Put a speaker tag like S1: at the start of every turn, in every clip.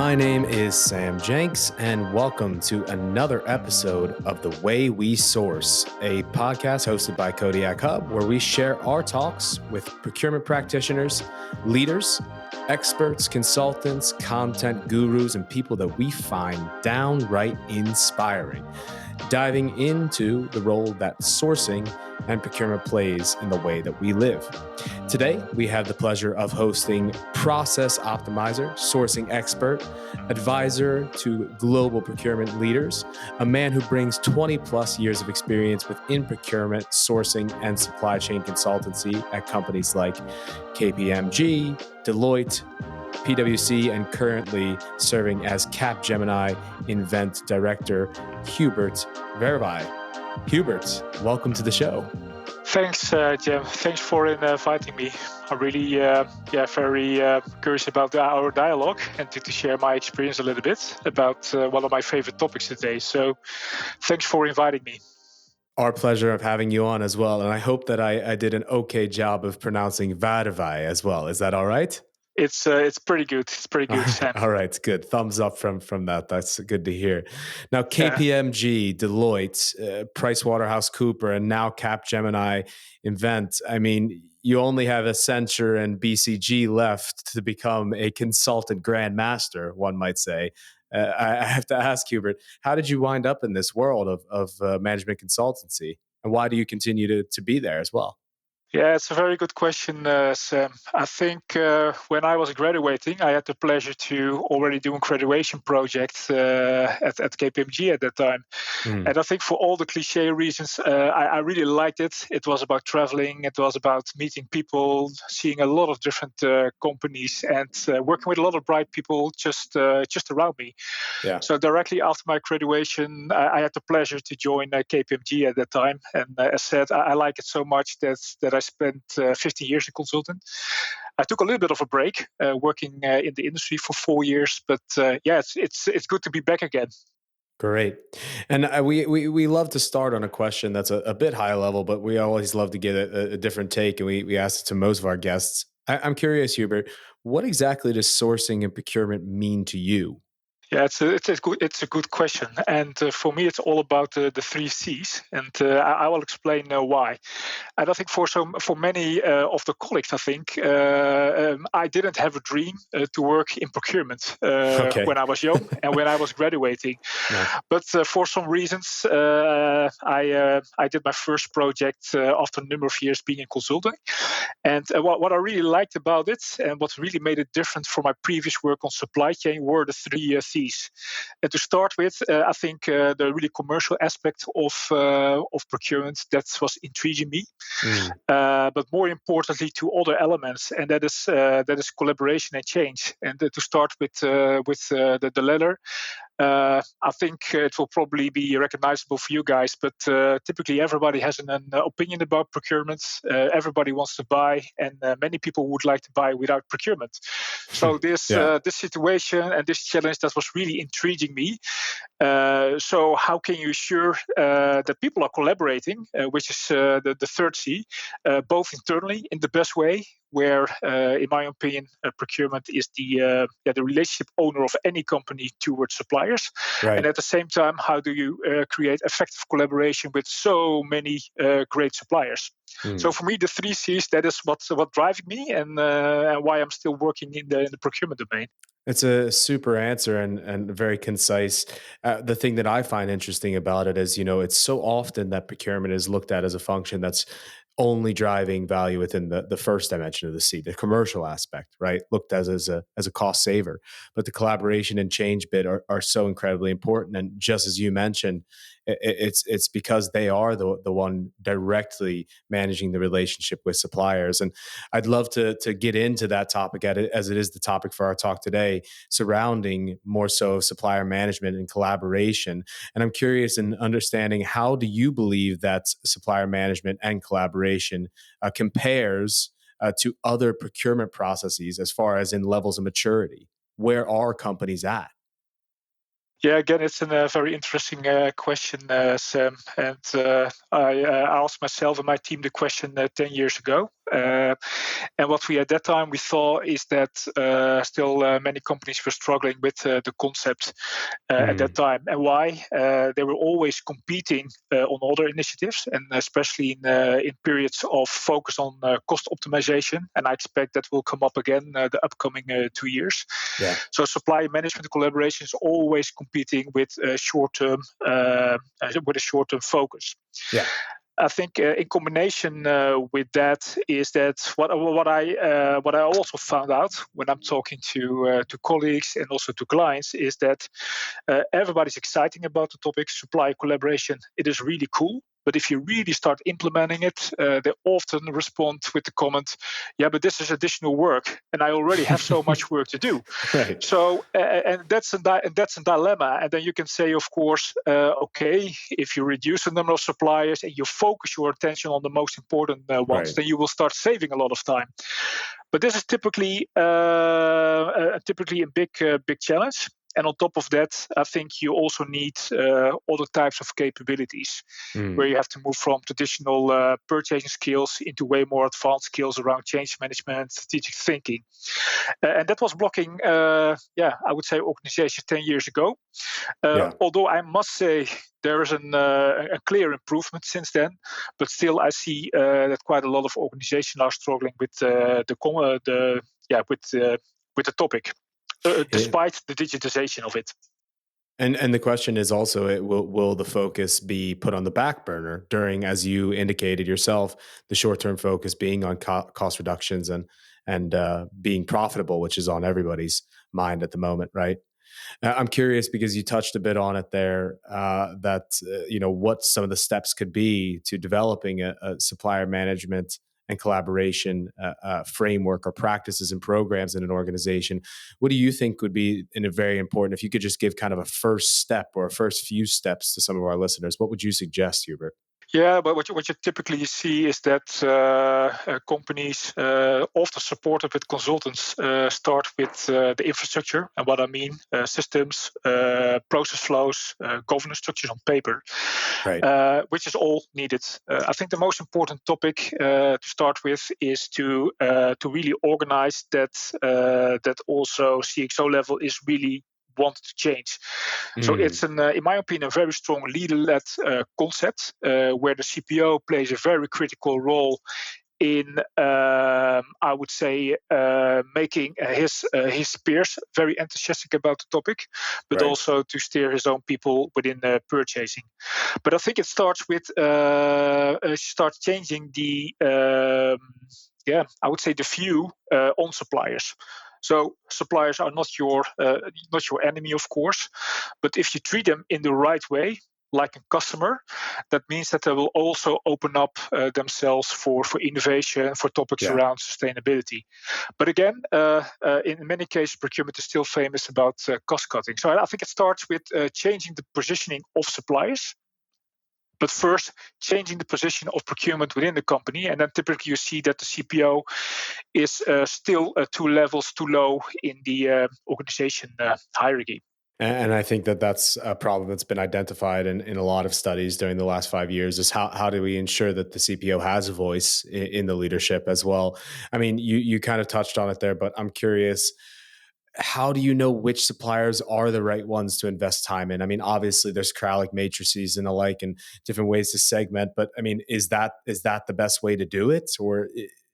S1: My name is Sam Jenks, and welcome to another episode of The Way We Source, a podcast hosted by Kodiak Hub, where we share our talks with procurement practitioners, leaders, experts, consultants, content gurus, and people that we find downright inspiring, diving into the role that sourcing and procurement plays in the way that we live. Today, we have the pleasure of hosting process optimizer, sourcing expert, advisor to global procurement leaders, a man who brings 20 plus years of experience within procurement, sourcing, and supply chain consultancy at companies like KPMG, Deloitte, PwC, and currently serving as Capgemini Invent Director, Hubert Verweij. Hubert, welcome to the show.
S2: Thanks, Jem. Thanks for inviting me. I'm really, very curious about our dialogue and to share my experience a little bit about one of my favorite topics today. So, thanks for inviting me.
S1: Our pleasure of having you on as well. And I hope that I did an okay job of pronouncing Verweij as well. Is that all right?
S2: It's pretty good. It's pretty good, Sam.
S1: All right, good. Thumbs up from that. That's good to hear. Now, KPMG, Deloitte, PricewaterhouseCoopers, and now Capgemini Invent. I mean, you only have Accenture and BCG left to become a consultant grandmaster, one might say. I have to ask, Hubert, how did you wind up in this world of management consultancy? And why do you continue to be there as well?
S2: Yeah, it's a very good question, Sam. I think when I was graduating, I had the pleasure to already do a graduation project at KPMG at that time. And I think for all the cliche reasons, I really liked it. It was about traveling. It was about meeting people, seeing a lot of different companies, and working with a lot of bright people just around me. Yeah. So directly after my graduation, I had the pleasure to join KPMG at that time. And as said, I like it so much that I spent 15 years in consultant. I took a little bit of a break working in the industry for 4 years, but it's good to be back again.
S1: Great. And we love to start on a question that's a bit high level, but we always love to get a different take, and we ask it to most of our guests. I'm curious, Hubert, what exactly does sourcing and procurement mean to you?
S2: Yeah, it's a good question, and for me, it's all about the 3 C's, and I will explain why. And I think for many of the colleagues, I think I didn't have a dream to work in procurement when I was young and when I was graduating. No. But for some reasons, I did my first project after a number of years being in consulting, and what I really liked about it and what really made it different from my previous work on supply chain were the 3 C's. And to start with, I think the really commercial aspect of procurement that was intriguing me, but more importantly to other elements, and that is collaboration and change. And to start with the latter. I think it will probably be recognizable for you guys, but typically everybody has an opinion about procurement. Everybody wants to buy, and many people would like to buy without procurement. So this situation and this challenge that was really intriguing me. So how can you ensure that people are collaborating, which is the 3rd C, both internally in the best way, where, in my opinion, procurement is the relationship owner of any company towards suppliers. Right. And at the same time, how do you create effective collaboration with so many great suppliers? So for me, the 3 C's, that is what drives me and why I'm still working in the procurement domain.
S1: It's a super answer and very concise. The thing that I find interesting about it is, it's so often that procurement is looked at as a function that's only driving value within the first dimension of the C, the commercial aspect, right? Looked as a cost saver. But the collaboration and change bit are so incredibly important. And just as you mentioned, it's because they are the one directly managing the relationship with suppliers. And I'd love to get into that topic as it is the topic for our talk today, surrounding more so supplier management and collaboration. And I'm curious in understanding, how do you believe that supplier management and collaboration compares to other procurement processes as far as in levels of maturity? Where are companies at?
S2: Yeah, again, it's a very interesting question, Sam. And I asked myself and my team the question 10 years ago. And what we at that time we thought is that still many companies were struggling with the concept at that time. And why? They were always competing on other initiatives, and especially in periods of focus on cost optimization. And I expect that will come up again the upcoming 2 years.
S1: Yeah.
S2: So supplier management collaboration is always competing with short-term with a short-term focus.
S1: Yeah.
S2: I think in combination with that is that what I also found out when I'm talking to colleagues and also to clients is that everybody's excited about the topic supply collaboration. It is really cool. But if you really start implementing it, they often respond with the comment, "Yeah, but this is additional work, and I already have so much work to do."
S1: Right.
S2: So, and that's a dilemma. And then you can say, of course, okay, if you reduce the number of suppliers and you focus your attention on the most important ones,
S1: Right.
S2: then you will start saving a lot of time. But this is typically a big challenge. And on top of that, I think you also need other types of capabilities where you have to move from traditional purchasing skills into way more advanced skills around change management, strategic thinking. And that was blocking, I would say, organizations 10 years ago. Although I must say there is a clear improvement since then, but still I see that quite a lot of organizations are struggling with the topic, despite the digitization of it.
S1: And the question is also, will the focus be put on the back burner during, as you indicated yourself, the short term focus being on cost reductions and being profitable, which is on everybody's mind at the moment, right? I'm curious because you touched a bit on it there, what some of the steps could be to developing a supplier management and collaboration framework or practices and programs in an organization. What do you think would be very important? If you could just give kind of a first step or a first few steps to some of our listeners, what would you suggest, Hubert?
S2: Yeah, but what you typically see is that companies, often supported with consultants, start with the infrastructure. And what I mean, systems, process flows, governance structures on paper,
S1: right.
S2: Which is all needed. I think the most important topic to start with is to really organize that that also CXO level is really want to change. So it's, in my opinion, a very strong leader-led concept where the CPO plays a very critical role in, I would say, making his peers very enthusiastic about the topic, but
S1: Right.
S2: also to steer his own people within purchasing. But I think it starts with starts changing the, I would say, the view on suppliers. So suppliers are not your enemy, of course, but if you treat them in the right way, like a customer, that means that they will also open up themselves for innovation, for topics around sustainability. But again, in many cases, procurement is still famous about cost cutting. So I think it starts with changing the positioning of suppliers. But first, changing the position of procurement within the company. And then typically you see that the CPO is still 2 levels too low in the organization hierarchy.
S1: And I think that that's a problem that's been identified in a lot of studies during the last 5 years is how do we ensure that the CPO has a voice in the leadership as well? I mean, you kind of touched on it there, but I'm curious, how do you know which suppliers are the right ones to invest time in? I mean, obviously there's Kraljic matrices and the like and different ways to segment, but I mean, is that the best way to do it? Or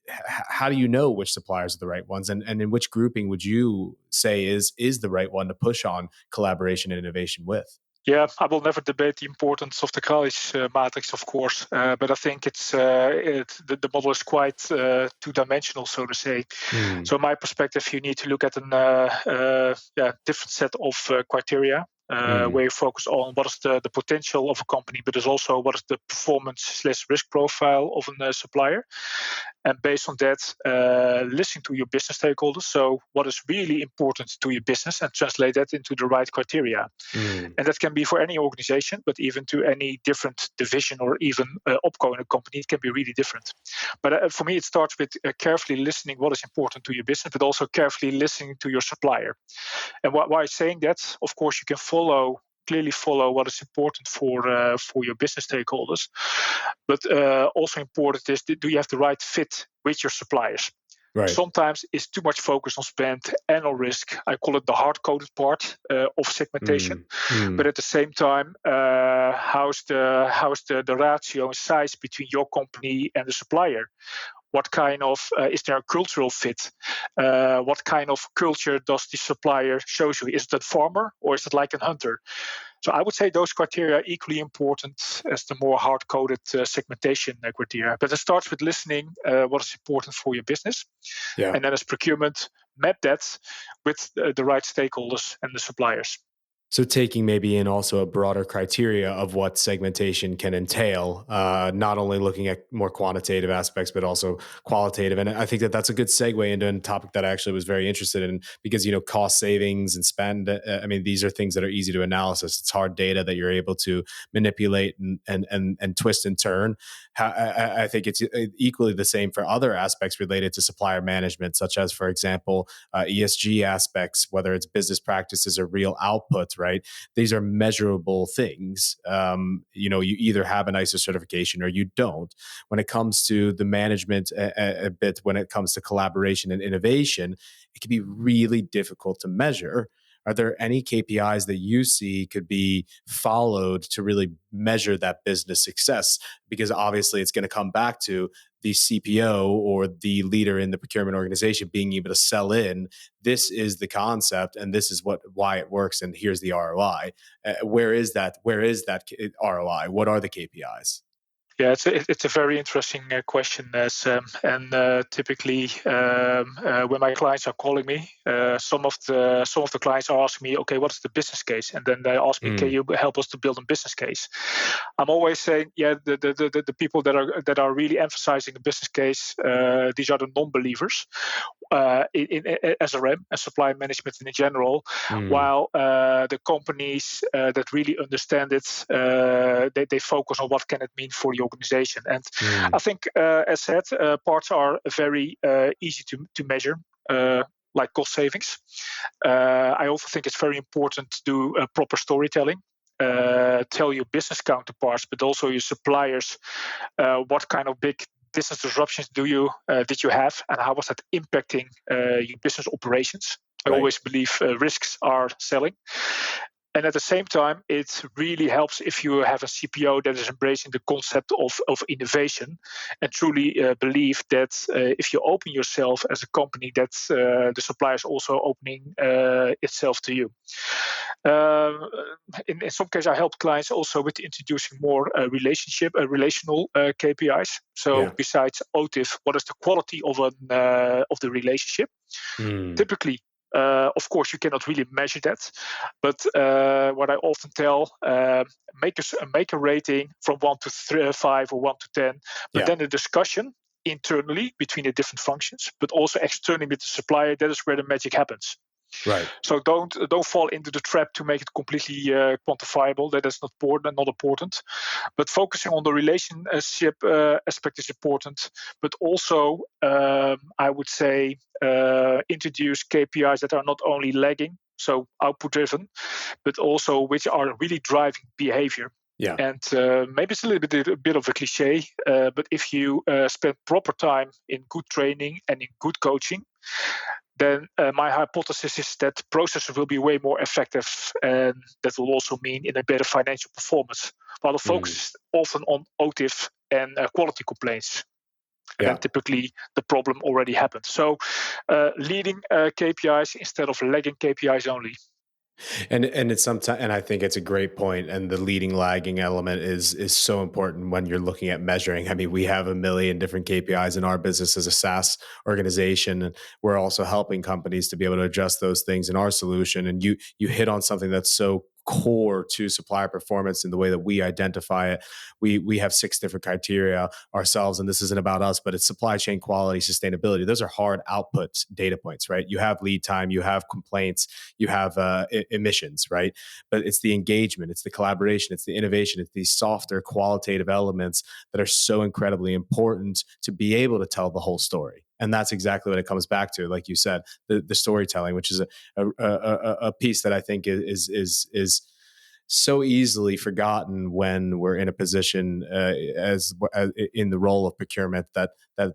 S1: how do you know which suppliers are the right ones? And in which grouping would you say is the right one to push on collaboration and innovation with?
S2: Yeah, I will never debate the importance of the Kraljic Matrix, of course, but I think the model is quite two-dimensional, so to say. So, in my perspective, you need to look at a different set of criteria. Where you focus on what is the potential of a company, but there's also what is the performance/risk profile of a supplier. And based on that, listen to your business stakeholders. So, what is really important to your business, and translate that into the right criteria. And that can be for any organization, but even to any different division or even opco in a company, it can be really different. But for me, it starts with carefully listening what is important to your business, but also carefully listening to your supplier. And why saying that? Of course, you can follow clearly follow what is important for your business stakeholders. But also important is, do you have the right fit with your suppliers?
S1: Right.
S2: Sometimes it's too much focus on spend and on risk. I call it the hard-coded part of segmentation. But at the same time, how's the ratio and size between your company and the supplier? What kind of is there a cultural fit? What kind of culture does the supplier show you? Is it a farmer or is it like a hunter? So I would say those criteria are equally important as the more hard-coded segmentation criteria. But it starts with listening what is important for your business.
S1: Yeah.
S2: And then as procurement, map that with the right stakeholders and the suppliers.
S1: So taking maybe in also a broader criteria of what segmentation can entail, not only looking at more quantitative aspects, but also qualitative. And I think that that's a good segue into a topic that I actually was very interested in because, cost savings and spend, I mean, these are things that are easy to analysis. It's hard data that you're able to manipulate and twist and turn. I think it's equally the same for other aspects related to supplier management, such as, for example, ESG aspects, whether it's business practices or real outputs, right? These are measurable things. You either have an ISO certification or you don't. When it comes to the management a bit, when it comes to collaboration and innovation, it can be really difficult to measure. Are there any KPIs that you see could be followed to really measure that business success? Because obviously it's going to come back to the CPO or the leader in the procurement organization being able to sell in, this is the concept and this is why it works and here's the ROI. Where is that ROI? What are the KPIs?
S2: Yeah, it's a very interesting question, Sam. And typically, when my clients are calling me, some of the clients are asking me, "Okay, what is the business case?" And then they ask me, "Can you help us to build a business case?" I'm always saying, "Yeah, the people that are really emphasizing the business case, these are the non-believers in SRM and supply management in general." While the companies that really understand it, they focus on what can it mean for the organization. And I think, as said, parts are very easy to measure, like cost savings. I also think it's very important to do proper storytelling. Tell your business counterparts, but also your suppliers, what kind of big business disruptions did you have, and how was that impacting your business operations? I always believe risks are selling. And at the same time, it really helps if you have a CPO that is embracing the concept of innovation and truly believe that if you open yourself as a company, that the supplier is also opening itself to you. In some cases, I help clients also with introducing more relational KPIs. So besides OTIF, what is the quality of the relationship? Typically, of course, you cannot really measure that, but what I often tell, make a rating from 1 to 5 or 1 to 10, but then a discussion internally between the different functions, but also externally with the supplier. That is where the magic happens.
S1: Right.
S2: So don't fall into the trap to make it completely quantifiable. That is not important. But focusing on the relationship aspect is important. But also, I would say, introduce KPIs that are not only lagging, so output driven, but also which are really driving behavior.
S1: Yeah.
S2: And maybe it's a bit of a cliche, but if you spend proper time in good training and in good coaching, then my hypothesis is that processes will be way more effective, and that will also mean in a better financial performance. While the focus is often on OTIF and quality complaints, and then typically the problem already happened. So leading KPIs instead of lagging KPIs only.
S1: And it's sometimes, and I think it's a great point. And the leading lagging element is so important when you're looking at measuring. I mean, we have a million different KPIs in our business as a SaaS organization, and we're also helping companies to be able to adjust those things in our solution. And you hit on something that's so core to supplier performance in the way that we identify it. We have 6 different criteria ourselves, and this isn't about us, but it's supply chain quality, sustainability. Those are hard output data points, right? You have lead time, you have complaints, you have emissions, right? But it's the engagement, it's the collaboration, it's the innovation, it's these softer qualitative elements that are so incredibly important to be able to tell the whole story. And that's exactly what it comes back to, like you said, the storytelling, which is a piece that I think is so easily forgotten when we're in a position as in the role of procurement, that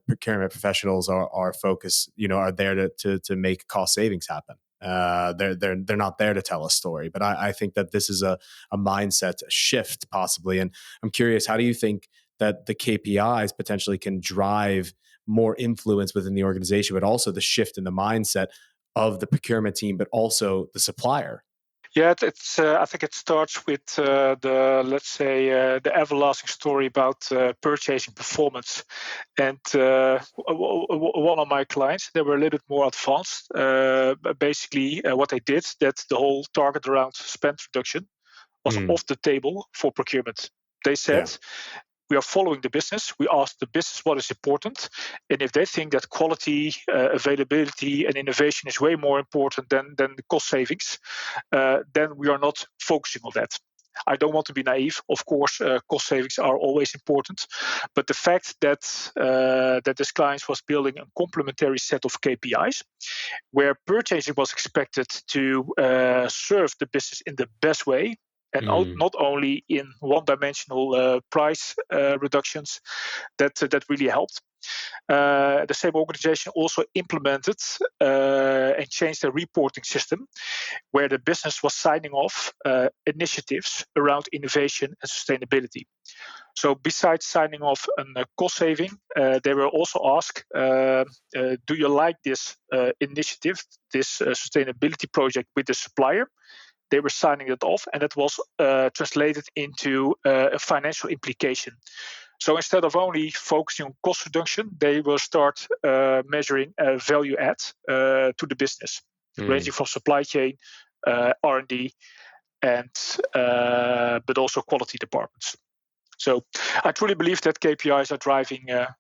S1: procurement professionals are focused, are there to make cost savings happen. They're not there to tell a story. But I think that this is a mindset shift possibly. And I'm curious, how do you think that the KPIs potentially can drive more influence within the organization, but also the shift in the mindset of the procurement team, but also the supplier?
S2: Yeah, it's. I think it starts with the everlasting story about purchasing performance. And one of my clients, they were a little bit more advanced. Basically, what they did, that the whole target around spend reduction was
S1: Mm,
S2: off the table for procurement. They
S1: yeah.
S2: said, we are following the business. We ask the business what is important. And if they think that quality, availability, and innovation is way more important than the cost savings, then we are not focusing on that. I don't want to be naive. Of course, cost savings are always important, but the fact that this client was building a complementary set of KPIs, where purchasing was expected to serve the business in the best way, and
S1: Mm,
S2: not only in one-dimensional price reductions, that really helped. The same organization also implemented and changed the reporting system, where the business was signing off initiatives around innovation and sustainability. So, besides signing off a cost saving, they were also asked, do you like this initiative, this sustainability project with the supplier? They were signing it off, and it was translated into a financial implication. So instead of only focusing on cost reduction, they will start measuring value add to the business,
S1: mm.
S2: ranging from supply chain, R&D, and but also quality departments. So I truly believe that KPIs are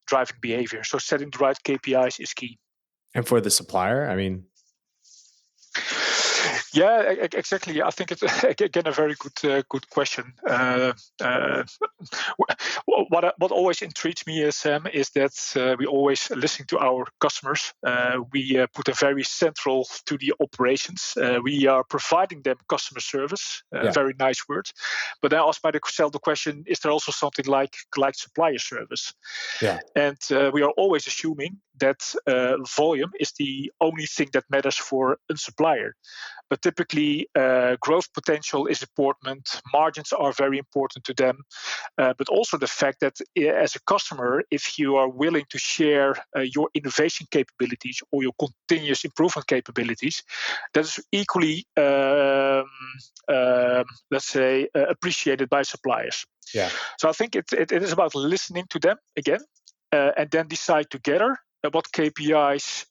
S2: driving behavior. So setting the right KPIs is key.
S1: And for the supplier, I mean,
S2: Yeah, exactly. I think it's again a very good question. What always intrigues me, Sam, is that we always listen to our customers. We put a very central to the operations. We are providing them customer service.
S1: yeah,
S2: Very nice word. But I ask myself the question: is there also something like supplier service?
S1: yeah.
S2: And we are always assuming that volume is the only thing that matters for a supplier. But typically, growth potential is important. Margins are very important to them. But also the fact that as a customer, if you are willing to share your innovation capabilities or your continuous improvement capabilities, that is equally, let's say, appreciated by suppliers.
S1: Yeah.
S2: So I think it is about listening to them again, and then decide together what KPIs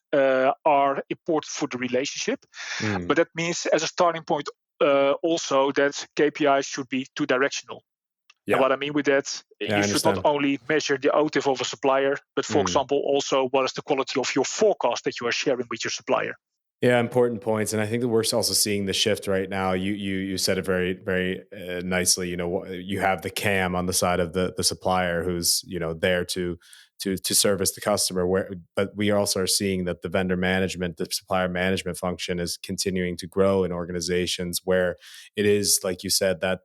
S2: are important for the relationship.
S1: Mm,
S2: But that means, as a starting point, also that KPIs should be two directional. And
S1: yeah.
S2: what I mean with that,
S1: Yeah, I
S2: you should not
S1: understand.
S2: only measure the OTIF of a supplier, but for
S1: Mm.
S2: example, also what is the quality of your forecast that you are sharing with your supplier.
S1: Yeah, important points, and I think that we're also seeing the shift right now. You said it very nicely. You have the CAM on the side of the supplier who's there to service the customer. But we also are seeing that the vendor management, the supplier management function is continuing to grow in organizations where it is, like you said, that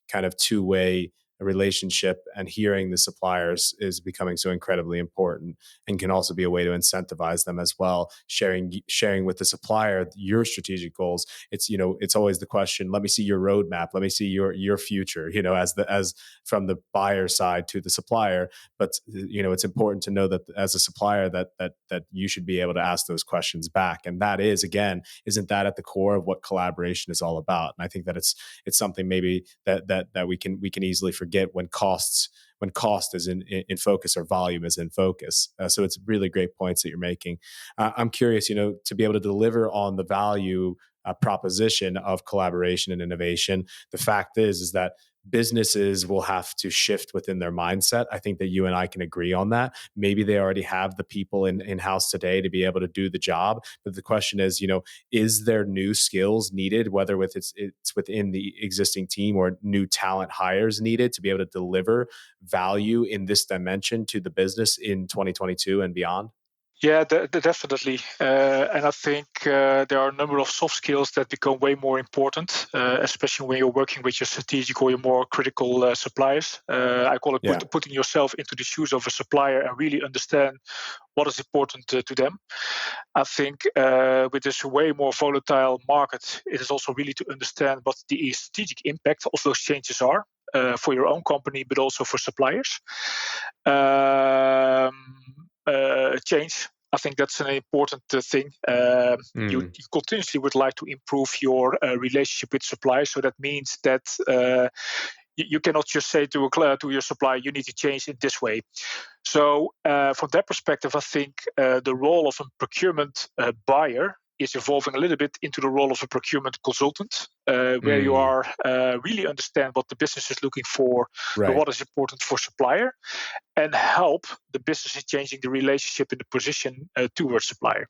S1: kind of two-way relationship, and hearing the suppliers is becoming so incredibly important, and can also be a way to incentivize them as well. Sharing with the supplier your strategic goals. It's always the question, let me see your roadmap, let me see your future, as from the buyer side to the supplier. But it's important to know that as a supplier, that you should be able to ask those questions back. And that is, again, isn't that at the core of what collaboration is all about? And I think that it's something maybe that we can easily forget when cost is in focus, or volume is in focus. So it's really great points that you're making. I'm curious, to be able to deliver on the value proposition of collaboration and innovation. The fact is that businesses will have to shift within their mindset. I think that you and I can agree on that. Maybe they already have the people in house today to be able to do the job, but the question is there new skills needed, whether it's within the existing team, or new talent hires needed to be able to deliver value in this dimension to the business in 2022 and beyond?
S2: Yeah, definitely. And I think there are a number of soft skills that become way more important, especially when you're working with your strategic or your more critical suppliers. I call it
S1: Yeah.
S2: putting yourself into the shoes of a supplier and really understand what is important to them. I think with this way more volatile market, it is also really to understand what the strategic impact of those changes are. For your own company, but also for suppliers. Change. I think that's an important thing. You continuously would like to improve your relationship with suppliers. So that means that you cannot just say to your supplier, you need to change it this way. So from that perspective, I think the role of a procurement buyer is evolving a little bit into the role of a procurement consultant, where you are really understand what the business is looking for, but
S1: Right.
S2: what is important for supplier, and help the business in changing the relationship and the position towards supplier.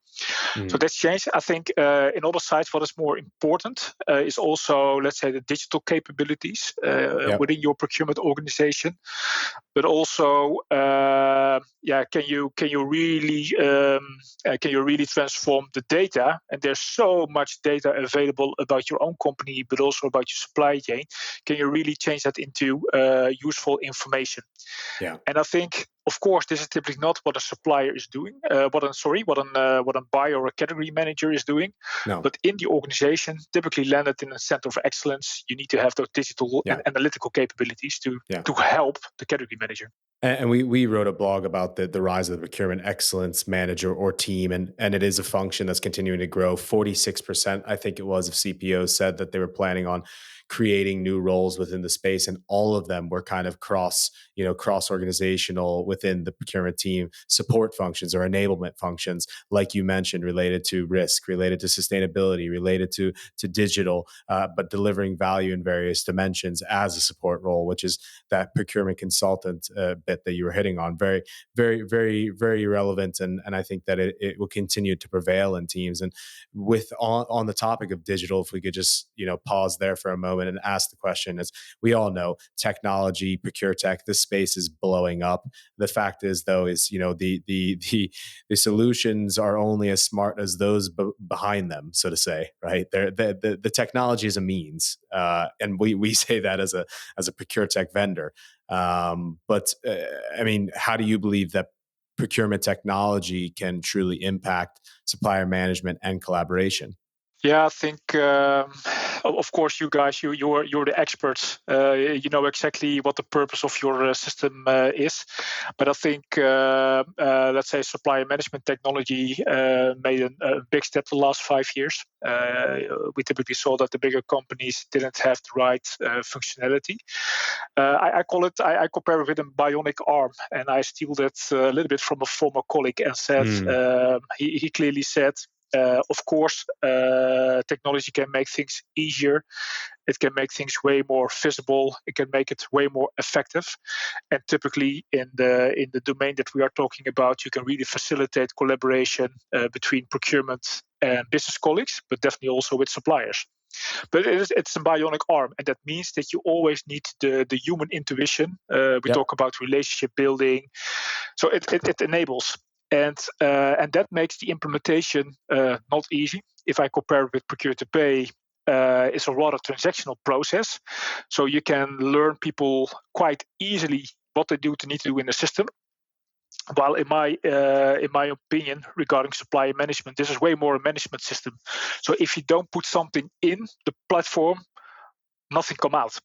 S2: So that's changed. I think in other sides, what is more important is also, let's say, the digital capabilities
S1: Yep.
S2: within your procurement organization, but also, can you really transform the data? And there's so much data available about your own company, but also about your supply chain. Can you really change that into useful information?
S1: Yeah.
S2: And I think, of course, this is typically not what a supplier is doing. What a buyer or a category manager is doing.
S1: No.
S2: But in the organization, typically landed in a center of excellence, you need to have those digital
S1: Yeah.
S2: and analytical capabilities to help the category manager.
S1: And we wrote a blog about the rise of the procurement excellence manager or team, and it is a function that's continuing to grow. 46%, I think it was, of CPOs said that they were planning on creating new roles within the space, and all of them were kind of cross organizational within the procurement team, support functions or enablement functions, like you mentioned, related to risk, related to sustainability, related to digital, but delivering value in various dimensions as a support role, which is that procurement consultant bit that you were hitting on. Very, very, very, very relevant, and I think that it will continue to prevail in teams. And with on the topic of digital, if we could just pause there for a moment and ask the question, as we all know, technology, procure tech, this space is blowing up. The fact is, though, is the solutions are only as smart as those behind them, so to say, right? The technology is a means, and we say that as a procure tech vendor. But I mean, how do you believe that procurement technology can truly impact supplier management and collaboration?
S2: Yeah, I think, of course, you guys, you're the experts. You know exactly what the purpose of your system is. But I think, let's say, supplier management technology made a big step the last 5 years. We typically saw that the bigger companies didn't have the right functionality. I call it, I compare it with a bionic arm, and I steal that a little bit from a former colleague and said, he clearly said, of course, technology can make things easier. It can make things way more visible. It can make it way more effective. And typically, in the domain that we are talking about, you can really facilitate collaboration between procurement and business colleagues, but definitely also with suppliers. But it's a bionic arm, and that means that you always need the human intuition. We
S1: Yep.
S2: talk about relationship building, so it enables. And that makes the implementation not easy. If I compare it with procure to pay, it's a rather transactional process. So you can learn people quite easily what they need to do in the system. While in my opinion, regarding supply management, this is way more a management system. So if you don't put something in the platform, nothing come out. So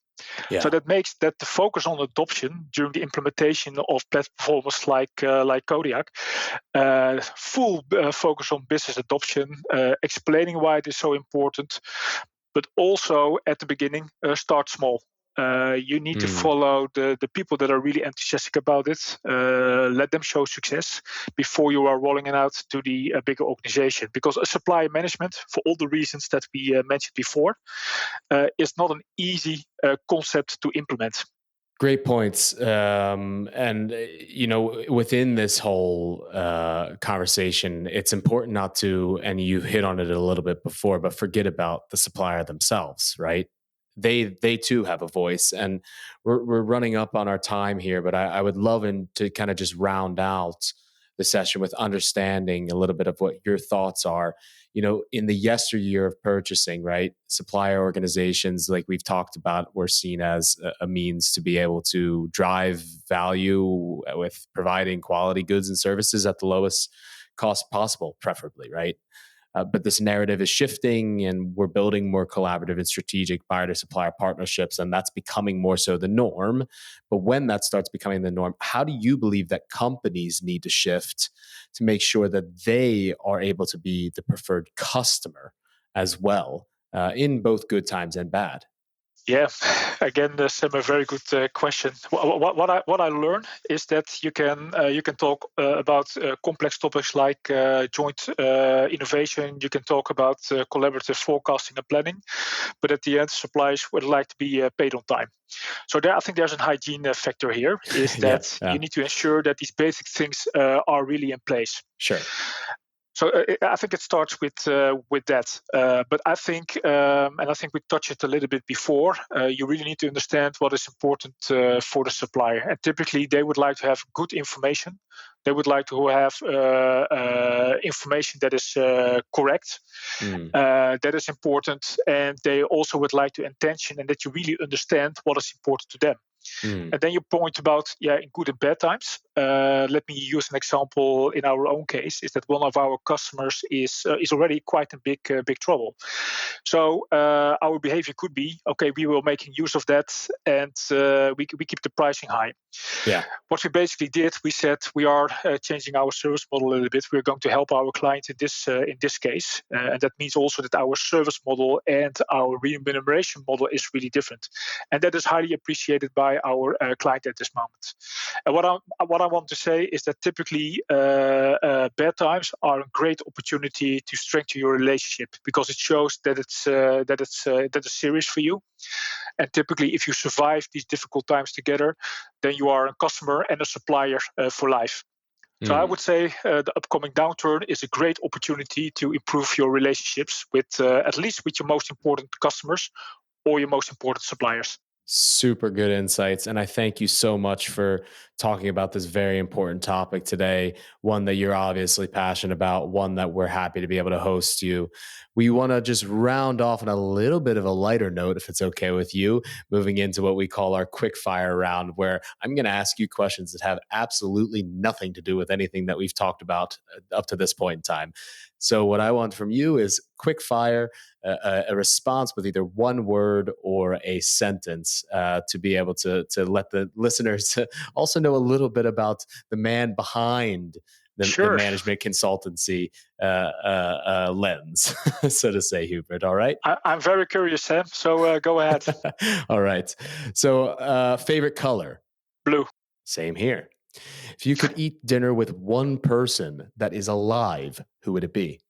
S1: Yeah.
S2: that makes that the focus on adoption during the implementation of platforms like Kodiak, full focus on business adoption, explaining why it is so important, but also at the beginning, start small. You need to follow the people that are really enthusiastic about it. Let them show success before you are rolling it out to the bigger organization. Because a supply management, for all the reasons that we mentioned before, is not an easy concept to implement.
S1: Great points. And within this whole conversation, it's important not to, and you hit on it a little bit before, but forget about the supplier themselves, right? They too have a voice, and we're running up on our time here. But I would love to kind of just round out the session with understanding a little bit of what your thoughts are. In the yesteryear of purchasing, right? Supplier organizations, like we've talked about, were seen as a means to be able to drive value with providing quality goods and services at the lowest cost possible, preferably, right? But this narrative is shifting, and we're building more collaborative and strategic buyer to supplier partnerships, and that's becoming more so the norm. But when that starts becoming the norm, how do you believe that companies need to shift to make sure that they are able to be the preferred customer as well, in both good times and bad?
S2: Yeah, again, Sam, a very good question. What I learned is that you can talk about complex topics like joint innovation. You can talk about collaborative forecasting and planning, but at the end, suppliers would like to be paid on time. So I think there's a hygiene factor here. Is
S1: Yeah,
S2: that
S1: yeah,
S2: you need to ensure that these basic things are really in place.
S1: sure.
S2: So I think it starts with that. But I think, and I think we touched it a little bit before. You really need to understand what is important for the supplier. And typically, they would like to have good information. They would like to have information that is correct,
S1: Mm,
S2: that is important, and they also would like to intention and that you really understand what is important to them.
S1: mm,
S2: And then you point about, in good and bad times. Let me use an example in our own case. Is that one of our customers is already quite in big trouble. So our behavior could be, okay, we will making use of that, and we keep the pricing high.
S1: yeah.
S2: What we basically did, we said we are changing our service model a little bit. We're going to help our client in this case, and that means also that our service model and our remuneration model is really different, and that is highly appreciated by our client at this moment. And what I want to say is that typically bad times are a great opportunity to strengthen your relationship because it shows that it's serious for you. And typically, if you survive these difficult times together, then you are a customer and a supplier for life. So I
S1: Mm.
S2: would say the upcoming downturn is a great opportunity to improve your relationships with at least with your most important customers or your most important suppliers.
S1: Super good insights. And I thank you so much for talking about this very important topic today. One that you're obviously passionate about, one that we're happy to be able to host you. We want to just round off on a little bit of a lighter note, if it's okay with you, moving into what we call our quick fire round, where I'm going to ask you questions that have absolutely nothing to do with anything that we've talked about up to this point in time. So, what I want from you is quick fire, a response with either one word or a sentence, to be able to let the listeners also know a little bit about the man behind the
S2: Sure.
S1: management consultancy lens, so to say, Hubert. All right.
S2: I'm very curious, Sam. So go ahead.
S1: All right. So, favorite color?
S2: Blue.
S1: Same here. If you could eat dinner with one person that is alive, who would it be?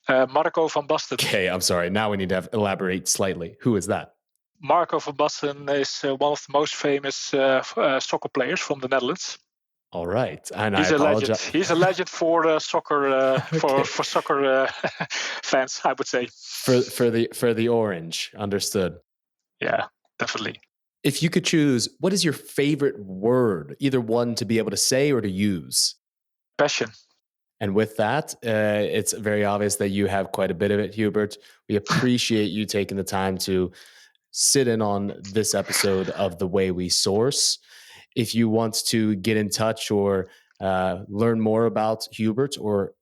S2: Marco van Basten.
S1: Okay, I'm sorry. Now we need to elaborate slightly. Who is that?
S2: Marco van Basten is one of the most famous soccer players from the Netherlands.
S1: All right, and I
S2: He's a legend.
S1: apologize.
S2: He's a legend for soccer
S1: Okay,
S2: for soccer fans, I would say.
S1: for the orange, understood.
S2: Yeah, definitely.
S1: If you could choose, what is your favorite word? Either one to be able to say or to use.
S2: Passion.
S1: And with that, it's very obvious that you have quite a bit of it, Hubert. We appreciate you taking the time to sit in on this episode of The Way We Source. If you want to get in touch or learn more about Hubert or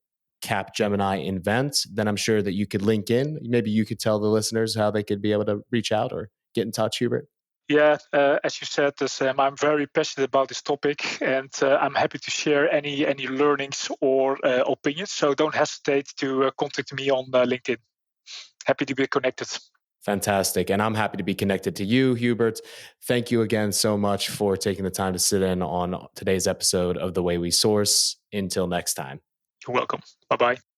S1: Capgemini Invent, then I'm sure that you could link in. Maybe you could tell the listeners how they could be able to reach out or get in touch, Hubert.
S2: Yeah, as you said, Sam, I'm very passionate about this topic, and I'm happy to share any learnings or opinions. So don't hesitate to contact me on LinkedIn. Happy to be connected.
S1: Fantastic. And I'm happy to be connected to you, Hubert. Thank you again so much for taking the time to sit in on today's episode of The Way We Source. Until next time.
S2: You're welcome. Bye bye.